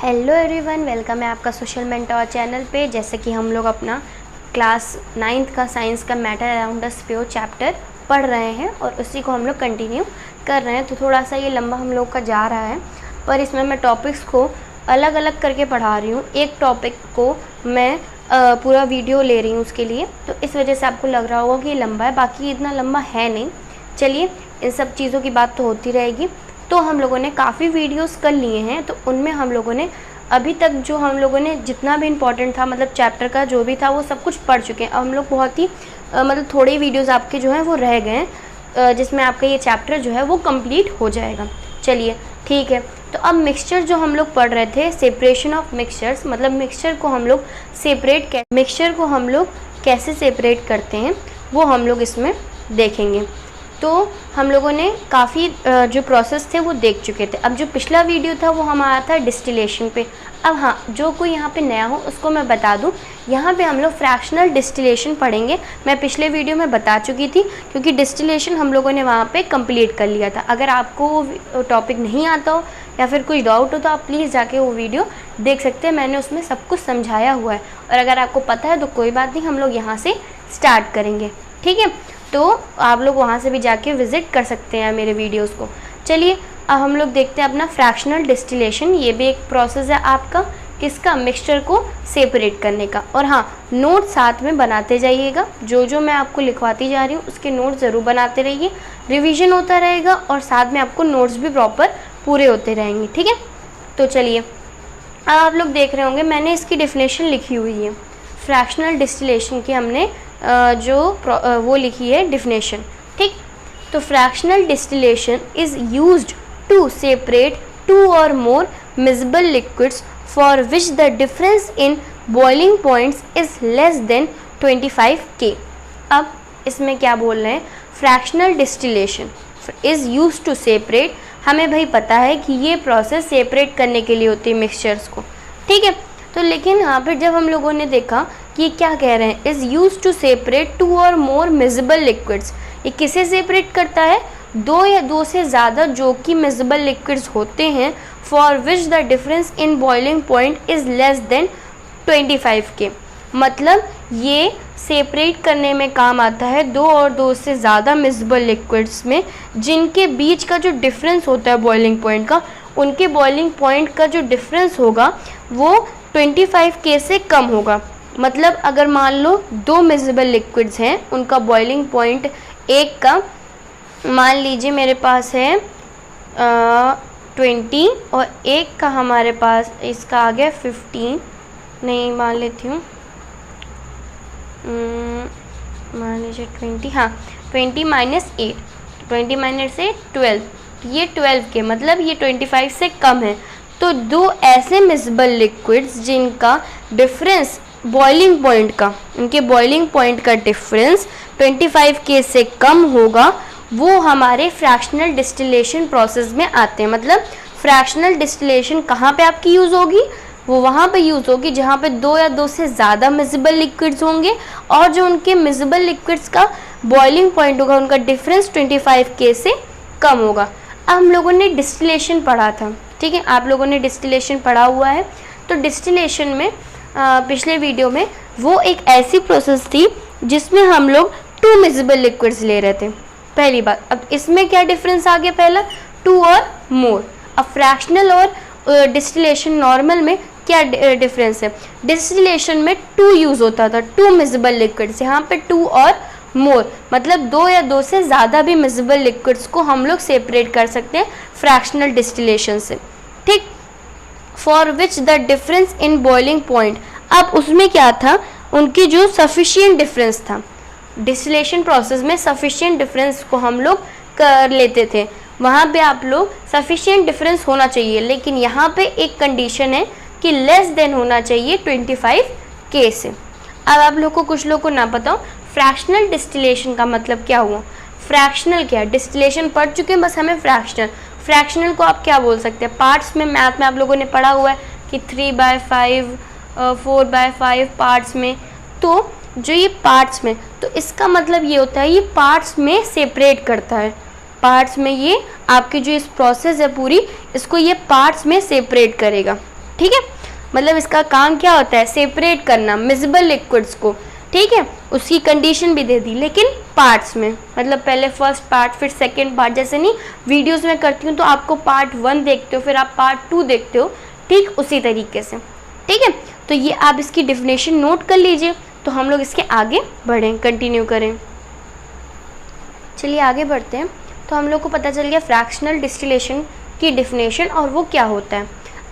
Hello everyone, welcome है आपका social mentor channel पे। जैसे कि हम लोग अपना क्लास 9th का साइंस का matter around us pure chapter पढ़ रहे हैं और उसी को हम लोग कंटिन्यू कर रहे हैं। तो थोड़ा सा ये लंबा हम लोग का जा रहा है, पर इसमें मैं टॉपिक्स को अलग अलग करके पढ़ा रही हूँ। एक टॉपिक को मैं पूरा वीडियो ले रही हूँ उसके लिए, तो इस वजह से आपको लग रहा होगा कि ये लंबा है, बाकी इतना लंबा है नहीं। चलिए, इन सब चीज़ों की बात तो होती रहेगी। तो हम लोगों ने काफ़ी वीडियोस कर लिए हैं, तो उनमें हम लोगों ने अभी तक जो हम लोगों ने जितना भी इम्पोर्टेंट था, मतलब चैप्टर का जो भी था वो सब कुछ पढ़ चुके हैं। अब हम लोग बहुत ही मतलब थोड़े वीडियोस आपके जो हैं वो रह गए हैं, जिसमें आपका ये चैप्टर जो है वो कंप्लीट हो जाएगा। चलिए ठीक है। तो अब मिक्सचर जो हम लोग पढ़ रहे थे, सेपरेशन ऑफ मिक्सचर्स, मतलब मिक्सचर को हम लोग कैसे सेपरेट करते हैं वो हम लोग इसमें देखेंगे। तो हम लोगों ने काफ़ी जो प्रोसेस थे वो देख चुके थे। अब जो पिछला वीडियो था वो हमारा था डिस्टिलेशन पे। अब हाँ, जो कोई यहाँ पे नया हो उसको मैं बता दूँ, यहाँ पे हम लोग फ्रैक्शनल डिस्टिलेशन पढ़ेंगे। मैं पिछले वीडियो में बता चुकी थी, क्योंकि डिस्टिलेशन हम लोगों ने वहाँ पे कंप्लीट कर लिया था। अगर आपको वो टॉपिक नहीं आता हो या फिर कुछ डाउट हो तो आप प्लीज़ जाके वो वीडियो देख सकते हैं। मैंने उसमें सब कुछ समझाया हुआ है, और अगर आपको पता है तो कोई बात नहीं, हम लोग यहाँ से स्टार्ट करेंगे। ठीक है, तो आप लोग वहाँ से भी जाके विज़िट कर सकते हैं मेरे वीडियोस को। चलिए, अब हम लोग देखते हैं अपना फ्रैक्शनल डिस्टिलेशन। ये भी एक प्रोसेस है आपका, किसका, मिक्सचर को सेपरेट करने का। और हाँ, नोट साथ में बनाते जाइएगा। जो जो मैं आपको लिखवाती जा रही हूँ उसके नोट ज़रूर बनाते रहिए, रिवीजन होता रहेगा और साथ में आपको नोट्स भी प्रॉपर पूरे होते रहेंगे। ठीक है, तो चलिए, अब आप लोग देख रहे होंगे मैंने इसकी डेफिनेशन लिखी हुई है। फ्रैक्शनल डिस्टिलेशन की हमने वो लिखी है डेफिनेशन। ठीक, तो fractional distillation is used to separate two और more miscible liquids for which the difference in boiling points is less than 25 K। अब इसमें क्या बोल रहे हैं, fractional distillation is used to separate. हमें भाई पता है कि ये प्रोसेस सेपरेट करने के लिए होती है मिक्सचर्स को। ठीक है, तो लेकिन यहाँ पर जब हम लोगों ने देखा कि क्या कह रहे हैं, is use to separate two और मोर मिसिबल लिक्विड्स, ये किसे सेपरेट करता है, दो या दो से ज़्यादा जो कि मिसिबल लिक्विड्स होते हैं, for which the difference in boiling point is less than 25 K। मतलब ये सेपरेट करने में काम आता है दो और दो से ज़्यादा मिसिबल लिक्विड्स में, जिनके बीच का जो डिफरेंस होता है बॉइलिंग पॉइंट का, उनके बॉइलिंग पॉइंट का जो डिफरेंस होगा वो 25 K से कम होगा। मतलब अगर मान लो दो मिसिबल लिक्विड्स हैं, उनका बॉइलिंग पॉइंट एक का मान लीजिए मेरे पास है 20 और एक का हमारे पास इसका आ गया 15, नहीं मान लेती हूँ, मान लीजिए 20, हाँ 20 माइनस 8, 20 माइनस 8 12, ये 12 के, मतलब ये 25 से कम है। तो दो ऐसे मिसिबल लिक्विड्स जिनका डिफरेंस बॉइलिंग पॉइंट का, उनके बॉइलिंग पॉइंट का डिफरेंस 25 K से कम होगा, वो हमारे फ्रैक्शनल डिस्टिलेशन प्रोसेस में आते हैं। मतलब फ्रैक्शनल डिस्टिलेशन कहाँ पे आपकी यूज़ होगी, वो वहाँ पे यूज़ होगी जहाँ पे दो या दो से ज़्यादा मिसिबल लिक्विड्स होंगे और जो उनके मिसिबल लिक्विड्स का बॉइलिंग पॉइंट होगा, उनका डिफरेंस 25 K से कम होगा। अब हम लोगों ने डिस्टिलेशन पढ़ा था, ठीक है, आप लोगों ने डिस्टिलेशन पढ़ा हुआ है। तो डिस्टिलेशन में पिछले वीडियो में वो एक ऐसी प्रोसेस थी जिसमें हम लोग टू मिसिबल लिक्विड्स ले रहे थे, पहली बात। अब इसमें क्या डिफरेंस आ गया, पहला टू और मोर। अब फ्रैक्शनल और डिस्टिलेशन नॉर्मल में क्या डिफरेंस है, डिस्टिलेशन में टू यूज़ होता था, टू मिसिबल लिक्विड्स, यहाँ पे टू और मोर, मतलब दो या दो से ज़्यादा भी मिसिबल लिक्विड्स को हम लोग सेपरेट कर सकते हैं फ्रैक्शनल डिस्टिलेशन से। ठीक, for which the difference in boiling point, अब उसमें क्या था, उनकी जो सफिशिएंट डिफरेंस था, डिस्टिलेशन प्रोसेस में सफिशिएंट डिफरेंस को हम लोग कर लेते थे, वहाँ पे आप लोग सफिशिएंट डिफरेंस होना चाहिए, लेकिन यहाँ पे एक कंडीशन है कि लेस देन होना चाहिए 25 K से। अब आप लोग को, कुछ लोग को ना पता हो फ्रैक्शनल डिस्टिलेशन का मतलब क्या हुआ। फ्रैक्शनल क्या है, डिस्टिलेशन पढ़ चुके हैं, बस हमें फ्रैक्शनल को आप क्या बोल सकते हैं, पार्ट्स में मैथ में आप लोगों ने पढ़ा हुआ है कि 3/5 4/5 पार्ट्स में। तो जो ये पार्ट्स में, तो इसका मतलब ये होता है ये पार्ट्स में सेपरेट करता है, पार्ट्स में ये आपकी जो इस प्रोसेस है पूरी, इसको ये पार्ट्स में सेपरेट करेगा। ठीक है, मतलब इसका काम क्या होता है, सेपरेट करना मिसिबल लिक्विड्स को, ठीक है। उसकी कंडीशन भी दे दी, लेकिन पार्ट्स में, मतलब पहले फर्स्ट पार्ट फिर सेकंड पार्ट, जैसे नहीं वीडियोस में करती हूँ तो आपको पार्ट 1 देखते हो फिर आप पार्ट 2 देखते हो, ठीक उसी तरीके से, ठीक है। तो ये आप इसकी डेफिनेशन नोट कर लीजिए। तो हम लोग इसके आगे बढ़ें, कंटिन्यू करें। चलिए आगे बढ़ते हैं। तो हम लोग को पता चल गया फ्रैक्शनल डिस्टिलेशन की डेफिनेशन और वो क्या होता है।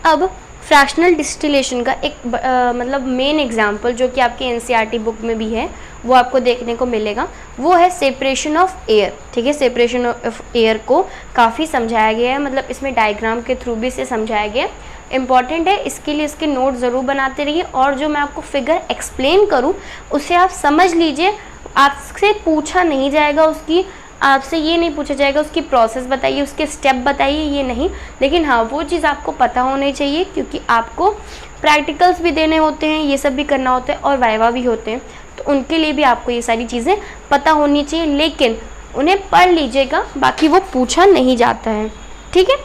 अब फ्रैक्शनल डिस्टिलेशन का एक मतलब मेन एग्जांपल जो कि आपके एनसीईआरटी बुक में भी है, वो आपको देखने को मिलेगा, वो है सेपरेशन ऑफ एयर, ठीक है। सेपरेशन ऑफ एयर को काफ़ी समझाया गया है, मतलब इसमें डायग्राम के थ्रू भी से समझाया गया है। इम्पॉर्टेंट है, इसके लिए इसके नोट ज़रूर बनाते रहिए, और जो मैं आपको फिगर एक्सप्लेन करूँ उसे आप समझ लीजिए। आपसे पूछा नहीं जाएगा उसकी, आपसे ये नहीं पूछा जाएगा उसकी प्रोसेस बताइए, उसके स्टेप बताइए, ये नहीं, लेकिन हाँ वो चीज़ आपको पता होनी चाहिए, क्योंकि आपको प्रैक्टिकल्स भी देने होते हैं, ये सब भी करना होता है, और वाइवा भी होते हैं, तो उनके लिए भी आपको ये सारी चीज़ें पता होनी चाहिए, लेकिन उन्हें पढ़ लीजिएगा, बाकी वो पूछा नहीं जाता है, ठीक है।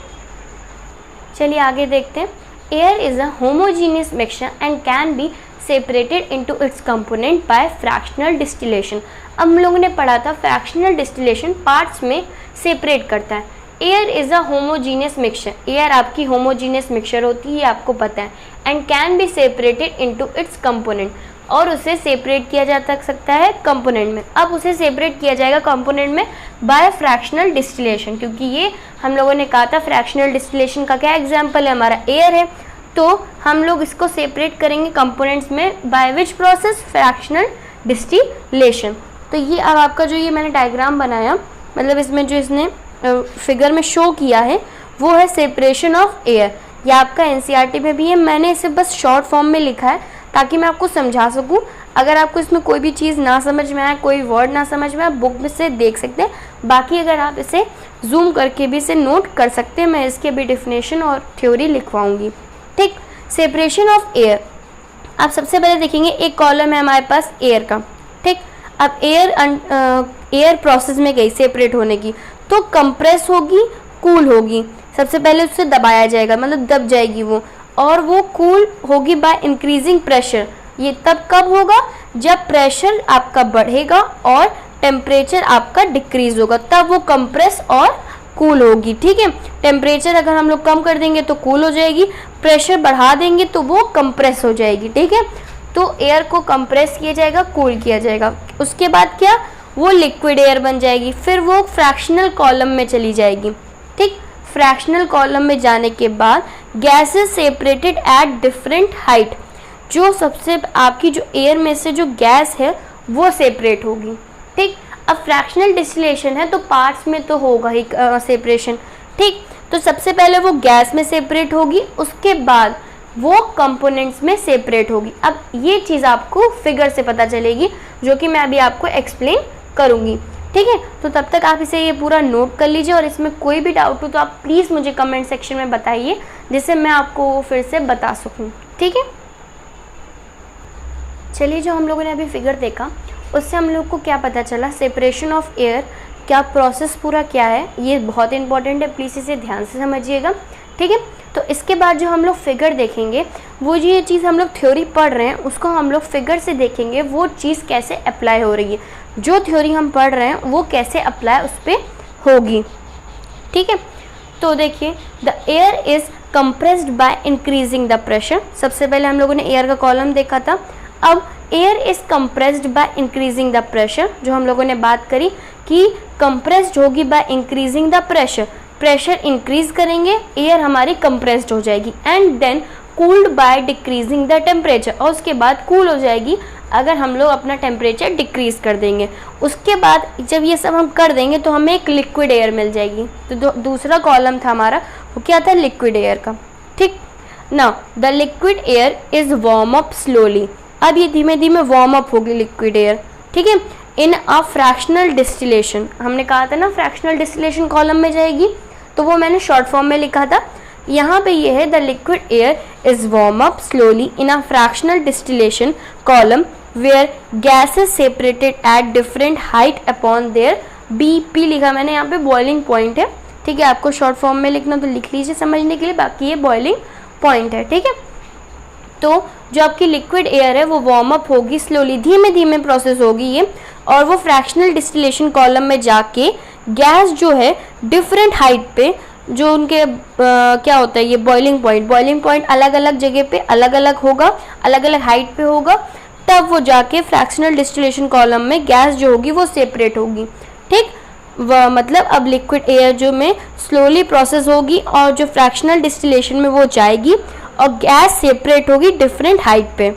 चलिए आगे देखते हैं। Air is a homogeneous mixture and can be separated into its component by fractional distillation. अब हम लोगों ने पढ़ा था फ्रैक्शनल डिस्टिलेशन पार्ट्स में सेपरेट करता है। Air is a homogeneous mixture, air आपकी होमोजीनियस मिक्सचर होती है, ये आपको पता है, and can be separated into its component, और उसे सेपरेट किया जा सकता है कंपोनेंट में। अब उसे सेपरेट किया जाएगा कंपोनेंट में बाय फ्रैक्शनल डिस्टिलेशन, क्योंकि ये हम लोगों ने कहा था फ्रैक्शनल डिस्टिलेशन का क्या एग्जाम्पल है, हमारा एयर है, तो हम लोग इसको सेपरेट करेंगे कंपोनेंट्स में by which process, fractional distillation. तो ये अब आपका जो ये मैंने डायग्राम बनाया, मतलब इसमें जो इसने फिगर में शो किया है वो है सेपरेशन ऑफ एयर। ये आपका एनसीईआरटी में भी है, मैंने इसे बस शॉर्ट फॉर्म में लिखा है ताकि मैं आपको समझा सकूं। अगर आपको इसमें कोई भी चीज़ ना समझ में आए, कोई वर्ड ना समझ में आए, बुक में से देख सकते हैं, बाकी अगर आप इसे जूम करके भी इसे नोट कर सकते हैं, मैं इसके भी डेफिनेशन और थ्योरी लिखवाऊंगी, ठीक। सेपरेशन ऑफ एयर, आप सबसे पहले देखेंगे एक कॉलम है हमारे पास एयर का, ठीक। अब एयर प्रोसेस में गई सेपरेट होने की, तो कंप्रेस होगी, कूल होगी। सबसे पहले उससे दबाया जाएगा, मतलब दब जाएगी वो, और वो कूल होगी बाय इंक्रीजिंग प्रेशर। ये तब कब होगा, जब प्रेशर आपका बढ़ेगा और टेम्परेचर आपका डिक्रीज होगा, तब वो कंप्रेस और कूल होगी, ठीक है। टेम्परेचर अगर हम लोग कम कर देंगे तो कूल हो जाएगी, प्रेशर बढ़ा देंगे तो वो कंप्रेस हो जाएगी, ठीक है। तो एयर को कंप्रेस किया जाएगा, कूल किया जाएगा, उसके बाद क्या, वो लिक्विड एयर बन जाएगी, फिर वो फ्रैक्शनल कॉलम में चली जाएगी, ठीक। फ्रैक्शनल कॉलम में जाने के बाद gases separated at different height, जो सबसे आपकी जो एयर में से जो गैस है वो सेपरेट होगी, ठीक। अब फ्रैक्शनल डिस्टिलेशन है तो पार्ट्स में तो होगा ही सेपरेशन, ठीक। तो सबसे पहले वो गैस में सेपरेट होगी, उसके बाद वो कंपोनेंट्स में सेपरेट होगी। अब ये चीज़ आपको फिगर से पता चलेगी, जो कि मैं अभी आपको एक्सप्लेन करूँगी, ठीक है। तो तब तक आप इसे ये पूरा नोट कर लीजिए, और इसमें कोई भी डाउट हो तो आप प्लीज़ मुझे कमेंट सेक्शन में बताइए, जिससे मैं आपको वो फिर से बता सकूँ, ठीक है। चलिए, जो हम लोगों ने अभी फिगर देखा उससे हम लोग को क्या पता चला, सेपरेशन ऑफ एयर क्या प्रोसेस पूरा क्या है, ये बहुत इंपॉर्टेंट है, प्लीज़ इसे ध्यान से समझिएगा, ठीक है। तो इसके बाद जो हम लोग फिगर देखेंगे, वो जो ये चीज़ हम लोग थ्योरी पढ़ रहे हैं उसको हम लोग फिगर से देखेंगे, वो चीज़ कैसे अप्लाई हो रही है, जो थ्योरी हम पढ़ रहे हैं वो कैसे अप्लाई उस पर होगी, ठीक है। तो देखिए, the air is compressed by increasing the pressure. सबसे पहले हम लोगों ने एयर का कॉलम देखा था। अब air is compressed by increasing the pressure, जो हम लोगों ने बात करी कि कंप्रेस्ड होगी by increasing the pressure, pressure increase करेंगे, एयर हमारी कंप्रेस्ड हो जाएगी, and then cooled by decreasing the temperature, और उसके बाद कूल हो जाएगी अगर हम लोग अपना टेम्परेचर डिक्रीज कर देंगे। उसके बाद जब ये सब हम कर देंगे तो हमें एक लिक्विड एयर मिल जाएगी। तो दूसरा कॉलम था हमारा, वो क्या था, लिक्विड एयर का, ठीक। Now the liquid air is warm up slowly, अब ये धीमे धीमे वार्म अप होगी लिक्विड एयर, ठीक है, इन अ फ्रैक्शनल डिस्टिलेशन। हमने कहा था ना फ्रैक्शनल डिस्टिलेशन कॉलम में जाएगी, तो वो मैंने शॉर्ट फॉर्म में लिखा था। यहाँ पे ये है, the liquid air is warm up slowly in a fractional distillation column where gases separated at different height upon their BP लिखा मैंने, यहाँ पे बॉइलिंग पॉइंट है, ठीक है। आपको शॉर्ट फॉर्म में लिखना तो लिख लीजिए समझने के लिए, बाकी ये बॉइलिंग पॉइंट है, ठीक है। तो जो आपकी लिक्विड एयर है वो वार्म अप होगी स्लोली, धीमे धीमे प्रोसेस होगी ये, और वो फ्रैक्शनल डिस्टिलेशन कॉलम में जाके गैस जो है डिफरेंट हाइट पे, जो उनके क्या होता है ये बॉइलिंग पॉइंट अलग अलग जगह पे अलग अलग होगा, अलग अलग हाइट पे होगा, तब वो जाके फ्रैक्शनल डिस्टिलेशन कॉलम में गैस जो होगी वो सेपरेट होगी। ठीक, मतलब अब लिक्विड एयर जो में स्लोली प्रोसेस होगी और जो फ्रैक्शनल डिस्टिलेशन में वो जाएगी और गैस सेपरेट होगी डिफरेंट हाइट पे।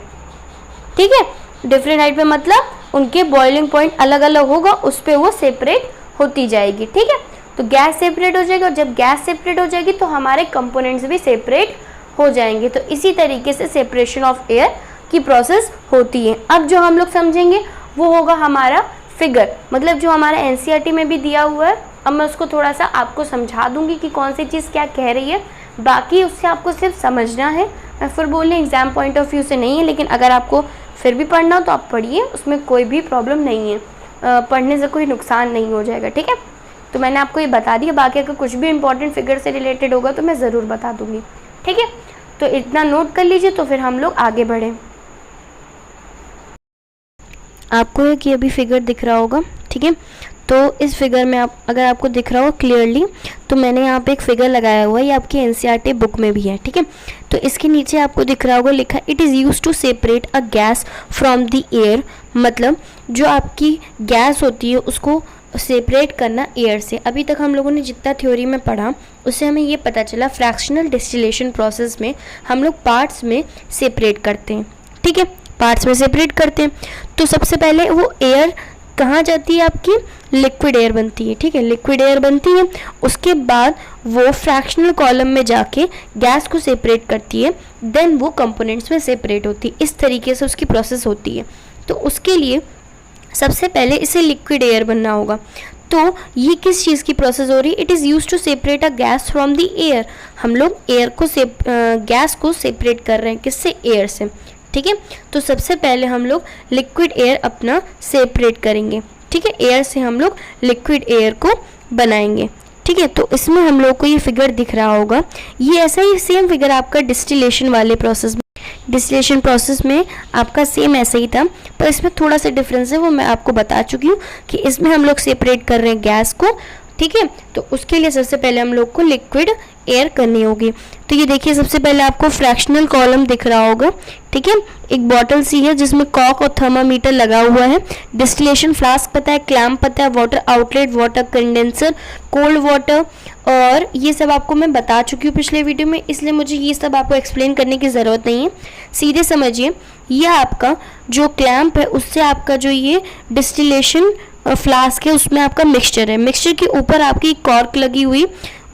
ठीक है, डिफरेंट हाइट पे मतलब उनके बॉइलिंग पॉइंट अलग अलग होगा, उस पर वो सेपरेट होती जाएगी। ठीक है, तो गैस सेपरेट हो जाएगी, और जब गैस सेपरेट हो जाएगी तो हमारे कंपोनेंट्स भी सेपरेट हो जाएंगे। तो इसी तरीके से सेपरेशन ऑफ एयर की प्रोसेस होती है। अब जो हम लोग समझेंगे वो होगा हमारा फिगर, मतलब जो हमारा एनसीईआरटी में भी दिया हुआ है। अब मैं उसको थोड़ा सा आपको समझा दूंगी कि कौन सी चीज़ क्या कह रही है, बाकी उससे आपको सिर्फ समझना है। मैं फिर बोल रही एग्ज़ाम पॉइंट ऑफ व्यू से नहीं है, लेकिन अगर आपको फिर भी पढ़ना हो तो आप पढ़िए, उसमें कोई भी प्रॉब्लम नहीं है, पढ़ने से कोई नुकसान नहीं हो जाएगा। ठीक है, तो मैंने आपको ये बता दिया, बाकी अगर कुछ भी इंपॉर्टेंट फिगर से रिलेटेड होगा तो मैं ज़रूर बता दूँगी। ठीक है, तो इतना नोट कर लीजिए, तो फिर हम लोग आगे बढ़ें। आपको है कि अभी फिगर दिख रहा होगा, ठीक है, तो इस फिगर में आप अगर आपको दिख रहा हो क्लियरली, तो मैंने यहाँ पे एक फिगर लगाया हुआ है, ये आपकी एनसीईआरटी बुक में भी है। ठीक है, तो इसके नीचे आपको दिख रहा होगा लिखा it is use to separate a gas from the air, मतलब जो आपकी गैस होती है उसको सेपरेट करना एयर से। अभी तक हम लोगों ने जितना थ्योरी में पढ़ा उससे हमें ये पता चला फ्रैक्शनल डिस्टिलेशन प्रोसेस में हम लोग पार्ट्स में सेपरेट करते हैं। ठीक है, पार्ट्स में सेपरेट करते हैं, तो सबसे पहले वो एयर कहाँ जाती है, आपकी लिक्विड एयर बनती है। ठीक है, लिक्विड एयर बनती है, उसके बाद वो फ्रैक्शनल कॉलम में जाके गैस को सेपरेट करती है, देन वो कंपोनेंट्स में सेपरेट होती है। इस तरीके से उसकी प्रोसेस होती है। तो उसके लिए सबसे पहले इसे लिक्विड एयर बनना होगा। तो ये किस चीज़ की प्रोसेस हो रही है, it is use to separate a gas from the air. हम लोग एयर को गैस को सेपरेट कर रहे हैं, किससे, एयर से। ठीक है, तो सबसे पहले हम लोग लिक्विड एयर अपना सेपरेट करेंगे। ठीक है, एयर से हम लोग लिक्विड एयर को बनाएंगे। ठीक है, तो इसमें हम लोग को ये फिगर दिख रहा होगा, ये ऐसा ही सेम फिगर आपका डिस्टिलेशन वाले प्रोसेस में, डिस्टिलेशन प्रोसेस में आपका सेम ऐसा ही था, पर इसमें थोड़ा सा डिफरेंस है, वो मैं आपको बता चुकी हूँ कि इसमें हम लोग सेपरेट कर रहे हैं गैस को। ठीक है, तो उसके लिए सबसे पहले हम लोग को लिक्विड एयर करनी होगी। तो ये देखिए, सबसे पहले आपको फ्रैक्शनल कॉलम दिख रहा होगा। ठीक है, एक बॉटल सी है जिसमें कॉक और थर्मामीटर लगा हुआ है, डिस्टिलेशन फ्लास्क पता है, क्लैम्प पता है, water outlet, water condenser, cold water, और ये सब आपको मैं बता चुकी हूँ पिछले वीडियो में, इसलिए मुझे ये सब आपको एक्सप्लेन करने की ज़रूरत नहीं है, सीधे समझिए। ये आपका जो क्लैम्प है उससे आपका जो ये डिस्टिलेशन फ्लास्क है उसमें आपका मिक्सचर है, मिक्सचर के ऊपर आपकी कॉर्क लगी हुई,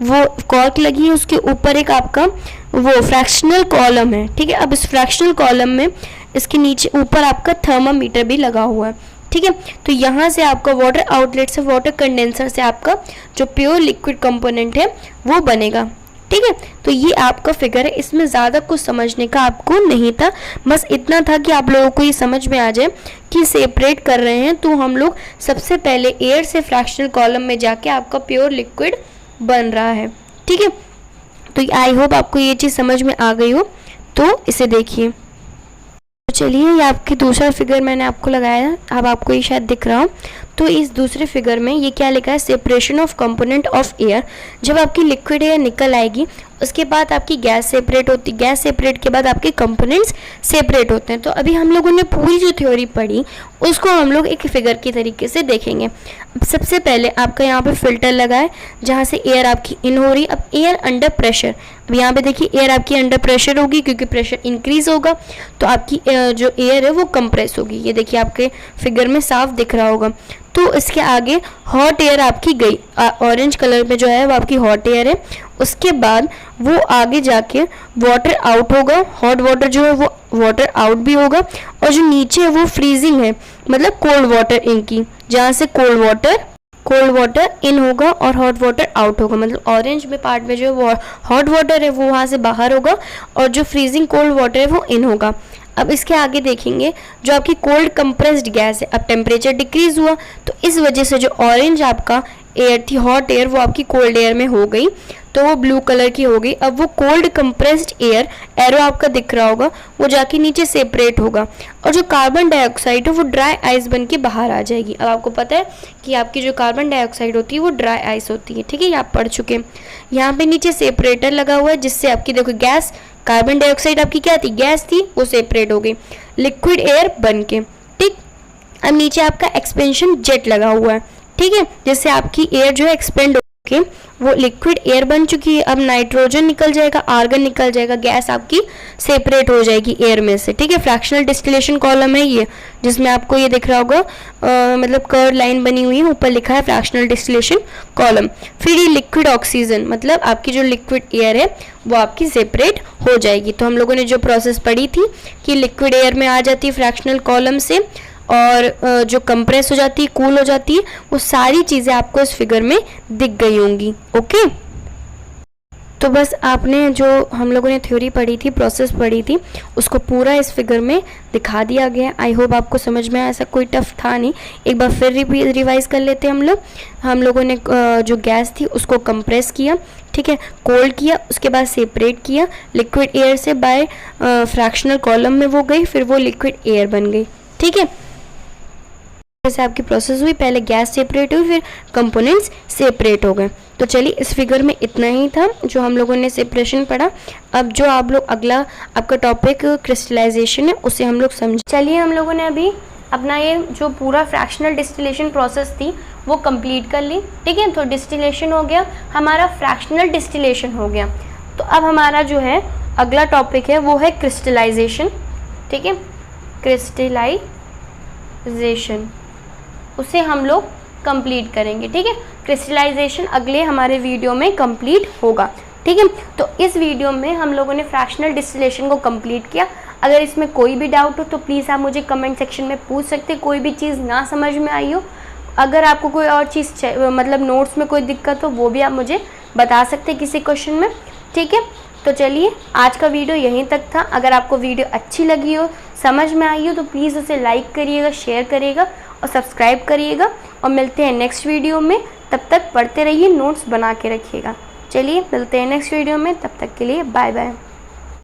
वो कॉर्क लगी है, उसके ऊपर एक आपका वो फ्रैक्शनल कॉलम है। ठीक है, अब इस फ्रैक्शनल कॉलम में इसके नीचे ऊपर आपका थर्मामीटर भी लगा हुआ है। ठीक है, तो यहाँ से आपका वाटर आउटलेट से, वाटर कंडेंसर से आपका जो प्योर लिक्विड कंपोनेंट है वो बनेगा। ठीक है, तो ये आपका फिगर है, इसमें ज़्यादा कुछ समझने का आपको नहीं था, बस इतना था कि आप लोगों को ये समझ में आ जाए कि सेपरेट कर रहे हैं तो हम लोग सबसे पहले एयर से फ्रैक्शनल कॉलम में जाके आपका प्योर लिक्विड बन रहा है। ठीक है, तो आई होप आपको ये चीज़ समझ में आ गई हो, तो इसे देखिए। तो चलिए, ये आपकी दूसरा फिगर मैंने आपको लगाया है, अब आपको ये शायद दिख रहा हो। तो इस दूसरे फिगर में ये क्या लिखा है, separation of component of air. जब आपकी लिक्विड एयर निकल आएगी उसके बाद आपकी गैस सेपरेट होती, गैस सेपरेट के बाद आपके कंपोनेंट्स सेपरेट होते हैं। तो अभी हम लोगों ने पूरी जो थ्योरी पढ़ी उसको हम लोग एक फिगर के तरीके से देखेंगे। अब सबसे पहले आपका यहाँ पे फिल्टर लगा है जहाँ से एयर आपकी इन हो रही है। अब एयर अंडर प्रेशर, अब यहाँ पे देखिए एयर आपकी अंडर प्रेशर होगी, क्योंकि प्रेशर इंक्रीज होगा तो आपकी जो एयर है वो कंप्रेस होगी। ये देखिए आपके फिगर में साफ दिख रहा होगा। तो इसके आगे हॉट एयर आपकी गई, ऑरेंज कलर में जो है वो आपकी हॉट एयर है। उसके बाद वो आगे जाके वाटर आउट होगा, हॉट वाटर जो है वो वाटर आउट भी होगा, और जो नीचे है वो फ्रीजिंग है, मतलब कोल्ड वाटर इनकी, जहाँ से कोल्ड वाटर इन होगा और हॉट वाटर आउट होगा। मतलब ऑरेंज में पार्ट में जो है वो हॉट वाटर है वो वहाँ से बाहर होगा, और जो फ्रीजिंग कोल्ड वाटर है वो इन होगा। अब इसके आगे देखेंगे जो आपकी कोल्ड कंप्रेस्ड गैस है, अब टेम्परेचर डिक्रीज हुआ तो इस वजह से जो ऑरेंज आपका एयर थी, हॉट एयर, वो आपकी कोल्ड एयर में हो गई। तो वो ब्लू कलर की हो गई। अब वो कोल्ड कंप्रेस्ड एयर, एरो आपका दिख रहा होगा, वो जाके नीचे सेपरेट होगा और जो कार्बन डाइऑक्साइड है वो ड्राई आइस बन के बाहर आ जाएगी। अब आपको पता है कि आपकी जो कार्बन डाइऑक्साइड होती है वो ड्राई आइस होती है, ठीक है, ये आप पढ़ चुके हैं। यहाँ पे नीचे सेपरेटर लगा हुआ है जिससे आपकी देखो गैस, कार्बन डाइऑक्साइड आपकी क्या थी, गैस थी, वो सेपरेट हो गई लिक्विड एयर बन के, ठीक। अब नीचे आपका एक्सपेंशन जेट लगा हुआ है, ठीक है, जिससे आपकी एयर जो है एक्सपेंड होके वो लिक्विड एयर बन चुकी है। अब नाइट्रोजन निकल जाएगा, आर्गन निकल जाएगा, गैस आपकी सेपरेट हो जाएगी एयर में से, ठीक है। फ्रैक्शनल डिस्टिलेशन कॉलम है ये, जिसमें आपको ये दिख रहा होगा मतलब कर्व लाइन बनी हुई है, ऊपर लिखा है फ्रैक्शनल डिस्टिलेशन कॉलम। फिर ये लिक्विड ऑक्सीजन, मतलब आपकी जो लिक्विड एयर है वो आपकी सेपरेट हो जाएगी। तो हम लोगों ने जो प्रोसेस पढ़ी थी कि लिक्विड एयर में आ जाती है फ्रैक्शनल कॉलम से और जो कंप्रेस हो जाती है, कूल हो जाती है, वो सारी चीज़ें आपको इस फिगर में दिख गई होंगी। ओके, तो बस आपने जो हम लोगों ने थ्योरी पढ़ी थी, प्रोसेस पढ़ी थी, उसको पूरा इस फिगर में दिखा दिया गया। आई होप आपको समझ में आया, ऐसा कोई टफ था नहीं। एक बार फिर रिवाइज कर लेते हैं हम लोगों ने जो गैस थी उसको कंप्रेस किया, ठीक है, कोल्ड किया, उसके बाद सेपरेट किया लिक्विड एयर से, बाय फ्रैक्शनल कॉलम में वो गई, फिर वो लिक्विड एयर बन गई, ठीक है। जैसे आपकी प्रोसेस हुई, पहले गैस सेपरेट हुई, फिर कंपोनेंट्स सेपरेट हो गए। तो चलिए इस फिगर में इतना ही था जो हम लोगों ने सेपरेशन पढ़ा। अब जो आप लोग अगला आपका टॉपिक क्रिस्टलाइजेशन है उसे हम लोग समझे। चलिए हम लोगों ने अभी अपना ये जो पूरा फ्रैक्शनल डिस्टिलेशन प्रोसेस थी वो कंप्लीट कर ली, ठीक है। तो डिस्टिलेशन हो गया, हमारा फ्रैक्शनल डिस्टिलेशन हो गया। तो अब हमारा जो है अगला टॉपिक है वो है क्रिस्टलाइजेशन, ठीक है, क्रिस्टलाइजेशन, उसे हम लोग कंप्लीट करेंगे, ठीक है। क्रिस्टलाइजेशन अगले हमारे वीडियो में कंप्लीट होगा, ठीक है। तो इस वीडियो में हम लोगों ने फ्रैक्शनल डिस्टिलेशन को कंप्लीट किया। अगर इसमें कोई भी डाउट हो तो प्लीज़ आप मुझे कमेंट सेक्शन में पूछ सकते हैं, कोई भी चीज़ ना समझ में आई हो। अगर आपको कोई और चीज़ मतलब नोट्स में कोई दिक्कत हो वो भी आप मुझे बता सकते हैं किसी क्वेश्चन में, ठीक है। तो चलिए आज का वीडियो यहीं तक था। अगर आपको वीडियो अच्छी लगी हो, समझ में आई हो, तो प्लीज़ उसे लाइक करिएगा, शेयर करिएगा और सब्सक्राइब करिएगा। और मिलते हैं नेक्स्ट वीडियो में, तब तक पढ़ते रहिए, नोट्स बना के रखिएगा। चलिए मिलते हैं नेक्स्ट वीडियो में, तब तक के लिए बाय बाय।